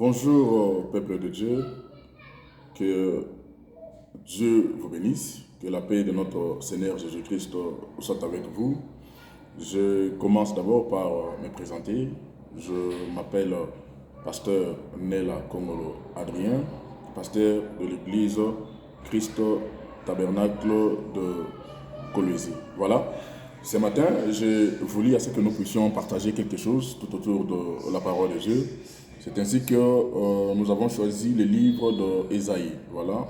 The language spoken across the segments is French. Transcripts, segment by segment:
Bonjour, peuple de Dieu, que Dieu vous bénisse, que la paix de notre Seigneur Jésus-Christ soit avec vous. Je commence d'abord par me présenter. Je m'appelle pasteur Nela Kongolo Adrien, pasteur de l'église Christ Tabernacle de Colosie. Voilà. Ce matin, je voulais à ce que nous puissions partager quelque chose tout autour de la parole de Dieu. C'est ainsi que nous avons choisi le livre d'Ésaïe. Voilà,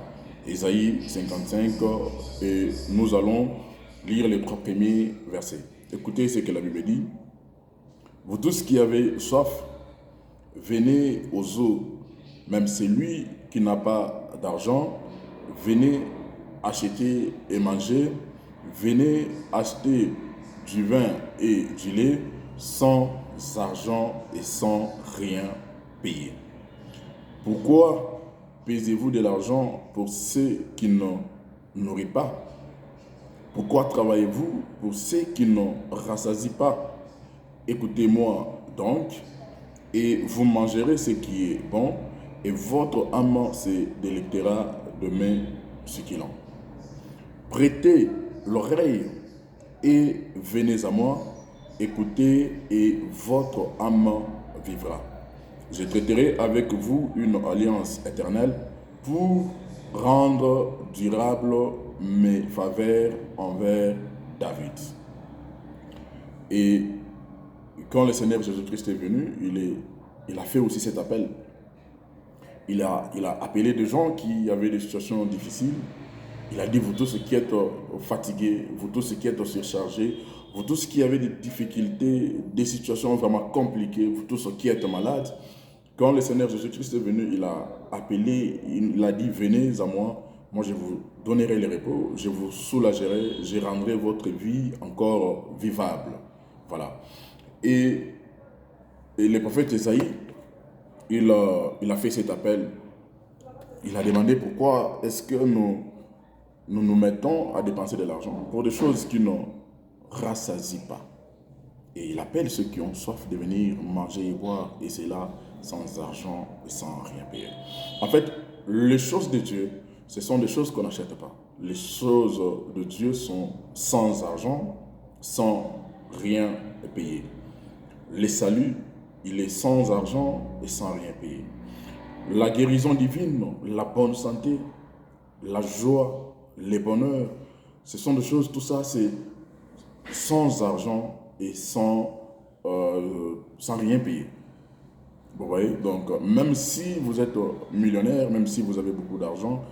Ésaïe 55, et nous allons lire les 3 premiers versets. Écoutez ce que la Bible dit. Vous tous qui avez soif, venez aux eaux. Même celui qui n'a pas d'argent, venez acheter et manger. Venez acheter du vin et du lait sans argent et sans rien payer. Pourquoi payez-vous de l'argent pour ceux qui n'en nourrissent pas? Pourquoi travaillez-vous pour ceux qui n'en rassasient pas? Écoutez-moi donc, et vous mangerez ce qui est bon, et votre âme se délectera de mes succulents. Prêtez l'oreille et venez à moi, écoutez et votre âme vivra. Je traiterai avec vous une alliance éternelle pour rendre durable mes faveurs envers David. Et quand le Seigneur Jésus-Christ est venu, il a fait aussi cet appel. Il a appelé des gens qui avaient des situations difficiles. Il a dit, vous tous qui êtes fatigués, vous tous qui êtes surchargés, vous tous qui avez des difficultés, des situations vraiment compliquées, vous tous qui êtes malades. Quand le Seigneur Jésus-Christ est venu, il a appelé, il a dit, venez à moi, moi je vous donnerai le repos, je vous soulagerai, je rendrai votre vie encore vivable. Voilà. Et le prophète Ésaïe, il a fait cet appel. Il a demandé pourquoi est-ce que nous mettons à dépenser de l'argent pour des choses qui ne rassasient pas. Et il appelle ceux qui ont soif de venir manger et boire, et c'est là sans argent et sans rien payer. En fait, les choses de Dieu, ce sont des choses qu'on n'achète pas. Les choses de Dieu sont sans argent, sans rien payer. Le salut, il est sans argent et sans rien payer. La guérison divine, la bonne santé, la joie, les bonheurs, ce sont des choses, tout ça, c'est sans argent et sans rien payer. Vous voyez, donc même si vous êtes millionnaire, même si vous avez beaucoup d'argent,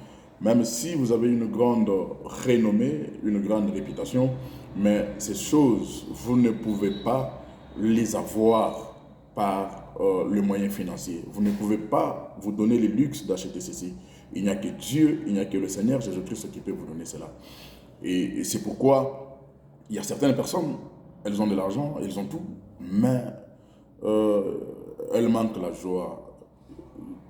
même si vous avez une grande renommée, une grande réputation, mais ces choses, vous ne pouvez pas les avoir par le moyen financier. Vous ne pouvez pas vous donner le luxe d'acheter ceci. Il n'y a que Dieu, il n'y a que le Seigneur Jésus-Christ qui peut vous donner cela. Et c'est pourquoi il y a certaines personnes, elles ont de l'argent, elles ont tout, mais elles manquent la joie.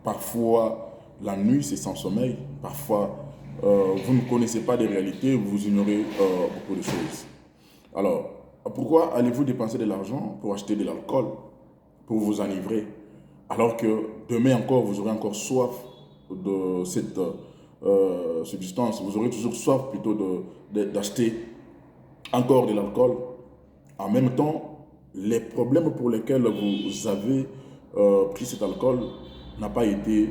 Parfois, la nuit, c'est sans sommeil. Parfois, vous ne connaissez pas des réalités, vous ignorez beaucoup de choses. Alors, pourquoi allez-vous dépenser de l'argent pour acheter de l'alcool, pour vous enivrer, alors que demain encore, vous aurez encore soif de cette substance, vous aurez toujours soif plutôt d'acheter encore de l'alcool. En même temps, les problèmes pour lesquels vous avez pris cet alcool n'a pas été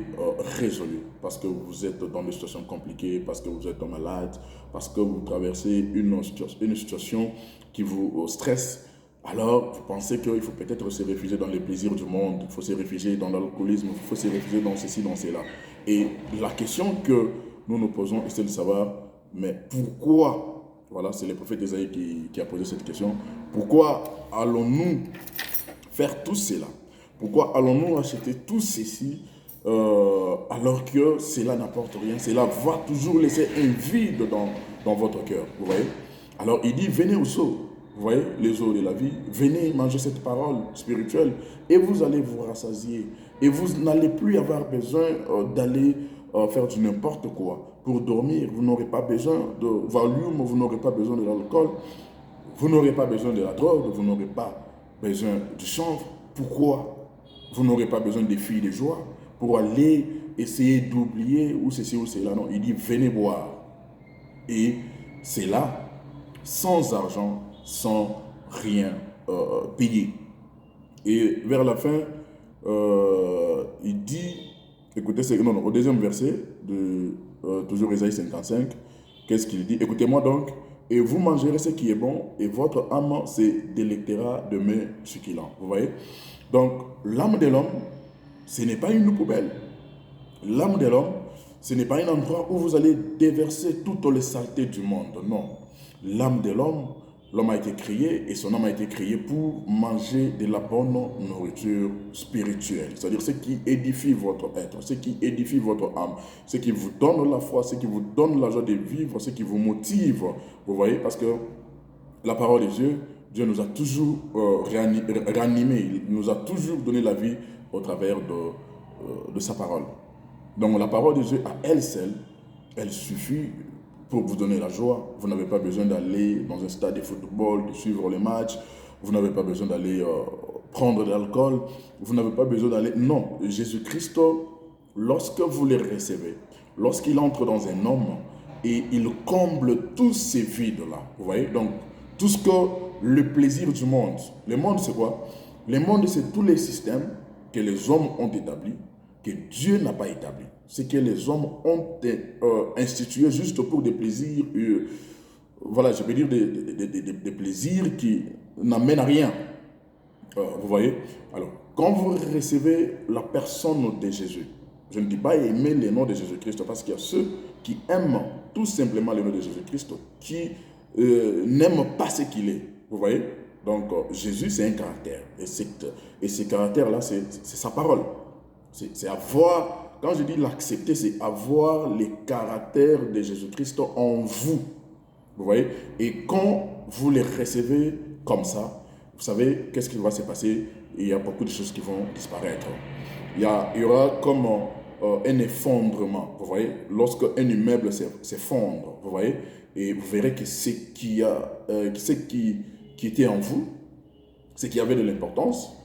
résolu parce que vous êtes dans des situations compliquées, parce que vous êtes malade, parce que vous traversez une situation qui vous stresse. Alors, vous pensez qu'il faut peut-être se réfugier dans les plaisirs du monde, il faut se réfugier dans l'alcoolisme, il faut se réfugier dans ceci, dans cela. Et la question que nous nous posons, c'est de savoir, mais pourquoi, voilà, c'est le prophète Ésaïe qui a posé cette question, pourquoi allons-nous faire tout cela? Pourquoi allons-nous acheter tout ceci alors que cela n'apporte rien? Cela va toujours laisser un vide dans votre cœur, vous voyez? Alors il dit, venez aux eaux. Vous voyez, les eaux de la vie, venez manger cette parole spirituelle et vous allez vous rassasier. Et vous n'allez plus avoir besoin d'aller faire du n'importe quoi pour dormir. Vous n'aurez pas besoin de Valium, vous n'aurez pas besoin de l'alcool, vous n'aurez pas besoin de la drogue, vous n'aurez pas besoin du chanvre. Pourquoi vous n'aurez pas besoin des filles de joie? pour aller essayer d'oublier ou ceci ou cela. Non, il dit venez boire. Et c'est là, sans argent, sans rien payer. Et vers la fin, il dit, écoutez, au deuxième verset, de toujours Ésaïe 55, qu'est-ce qu'il dit? Écoutez-moi donc, et vous mangerez ce qui est bon, et votre âme se délectera de mets succulents. Vous voyez? Donc, l'âme de l'homme, ce n'est pas une poubelle. L'âme de l'homme, ce n'est pas un endroit où vous allez déverser toutes les saletés du monde. Non. L'âme de l'homme, l'homme a été créé et son âme a été créé pour manger de la bonne nourriture spirituelle. C'est-à-dire ce qui édifie votre être, ce qui édifie votre âme, ce qui vous donne la foi, ce qui vous donne la joie de vivre, ce qui vous motive. Vous voyez, parce que la parole de Dieu, Dieu nous a toujours ranimés, il nous a toujours donné la vie au travers de sa parole. Donc la parole de Dieu à elle seule, elle suffit pour vous donner la joie. Vous n'avez pas besoin d'aller dans un stade de football, de suivre les matchs. Vous n'avez pas besoin d'aller prendre de l'alcool. Vous n'avez pas besoin d'aller... Non, Jésus-Christ, lorsque vous le recevez, lorsqu'il entre dans un homme et il comble tous ces vides-là, vous voyez, donc tout ce que le plaisir du monde, le monde c'est quoi? Le monde c'est tous les systèmes que les hommes ont établis, que Dieu n'a pas établi. C'est que les hommes ont institué juste pour des plaisirs, voilà, je peux dire des plaisirs qui n'amènent à rien. Vous voyez? Alors, quand vous recevez la personne de Jésus, je ne dis pas aimer le nom de Jésus-Christ, parce qu'il y a ceux qui aiment tout simplement le nom de Jésus-Christ, qui n'aiment pas ce qu'il est. Vous voyez? Donc, Jésus, c'est un caractère. Et ce caractère-là, c'est sa parole. C'est avoir, quand je dis l'accepter, c'est avoir les caractères de Jésus-Christ en vous. Vous voyez? Et quand vous les recevez comme ça, vous savez qu'est-ce qui va se passer? Il y a beaucoup de choses qui vont disparaître. Il y aura comme un effondrement. Vous voyez? Lorsque un immeuble s'effondre, vous voyez? Et vous verrez que ce qui était en vous, ce qui avait de l'importance,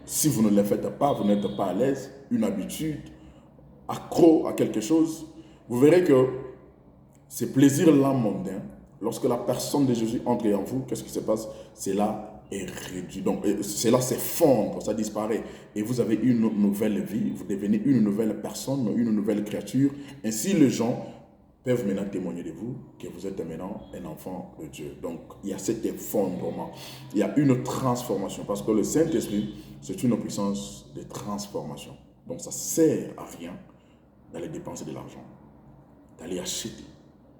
si vous ne le faites pas, vous n'êtes pas à l'aise, une habitude, accro à quelque chose, vous verrez que ces plaisirs-là mondains, lorsque la personne de Jésus entre en vous, qu'est-ce qui se passe? Cela est réduit. Donc, cela s'effondre, ça disparaît. Et vous avez une nouvelle vie, vous devenez une nouvelle personne, une nouvelle créature. Ainsi, les gens peuvent maintenant témoigner de vous que vous êtes maintenant un enfant de Dieu. Donc, il y a cet effondrement. Il y a une transformation. Parce que le Saint-Esprit, c'est une puissance de transformation. Donc, ça ne sert à rien d'aller dépenser de l'argent, d'aller acheter,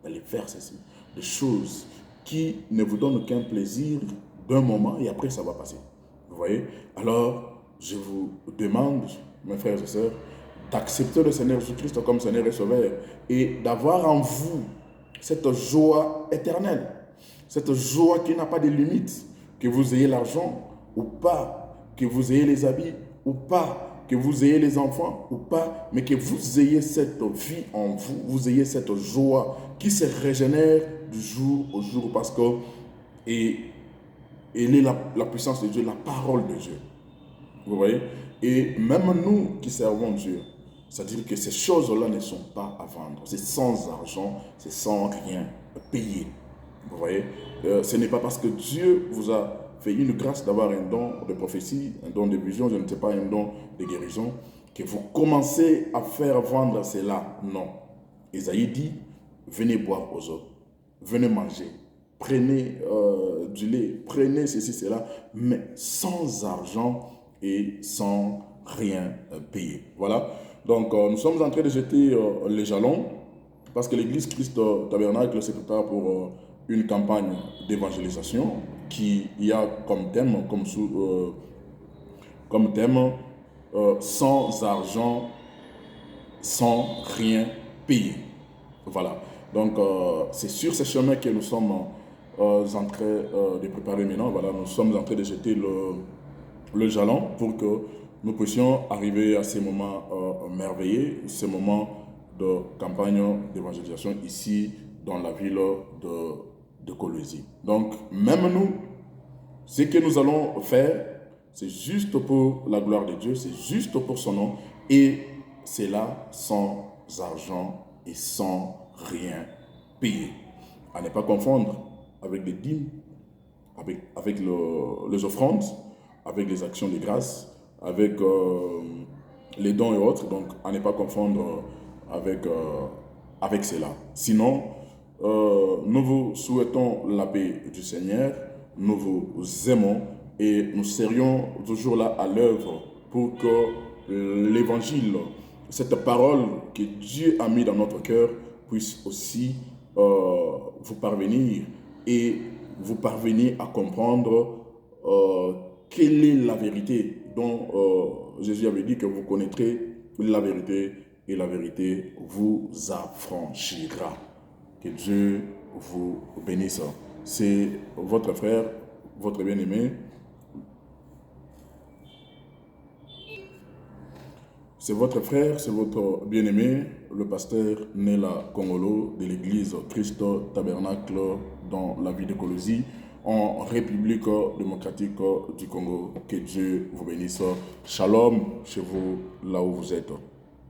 d'aller faire ceci. Des choses qui ne vous donnent qu'un plaisir d'un moment et après, ça va passer. Vous voyez? Alors, je vous demande, mes frères et sœurs, d'accepter le Seigneur Jésus-Christ comme Seigneur et Sauveur et d'avoir en vous cette joie éternelle, cette joie qui n'a pas de limite, que vous ayez l'argent ou pas, que vous ayez les habits ou pas, que vous ayez les enfants ou pas, mais que vous ayez cette vie en vous, vous ayez cette joie qui se régénère du jour au jour parce que elle est la puissance de Dieu, la parole de Dieu. Vous voyez? Et même nous qui servons Dieu, c'est-à-dire que ces choses-là ne sont pas à vendre. C'est sans argent, c'est sans rien payer. Vous voyez? Ce n'est pas parce que Dieu vous a fait une grâce d'avoir un don de prophétie, un don de vision, je ne sais pas, un don de guérison, que vous commencez à faire vendre cela. Non. Ésaïe dit, venez boire aux autres, venez manger, prenez du lait, prenez ceci, cela, mais sans argent et sans rien payer. Voilà. Donc, nous sommes en train de jeter les jalons parce que l'église Christ Tabernacle se prépare pour une campagne d'évangélisation qui y a comme thème, sans argent, sans rien payer. Voilà. Donc, c'est sur ce chemin que nous sommes en train de préparer maintenant. Voilà, nous sommes en train de jeter le jalon pour que nous puissions arriver à ces moments merveilleux, ces moments de campagne d'évangélisation ici dans la ville de Kolwezi. Donc, même nous, ce que nous allons faire, c'est juste pour la gloire de Dieu, c'est juste pour son nom. Et c'est là sans argent et sans rien payer. À ne pas confondre avec les dîmes, avec les offrandes, avec les actions de grâce, avec les dons et autres. Donc, à ne pas confondre avec cela. Sinon, nous vous souhaitons la paix du Seigneur, nous vous aimons et nous serions toujours là à l'œuvre pour que l'évangile, cette parole que Dieu a mis dans notre cœur, puisse aussi vous parvenir et vous parvenir à comprendre quelle est la vérité dont Jésus avait dit que vous connaîtrez la vérité et la vérité vous affranchira. Que Dieu vous bénisse. C'est votre frère, votre bien-aimé. C'est votre frère, c'est votre bien-aimé, le pasteur Nela Kongolo de l'église Christ Tabernacle dans la ville de Kolosi, en République démocratique du Congo. Que Dieu vous bénisse. Shalom chez vous, là où vous êtes.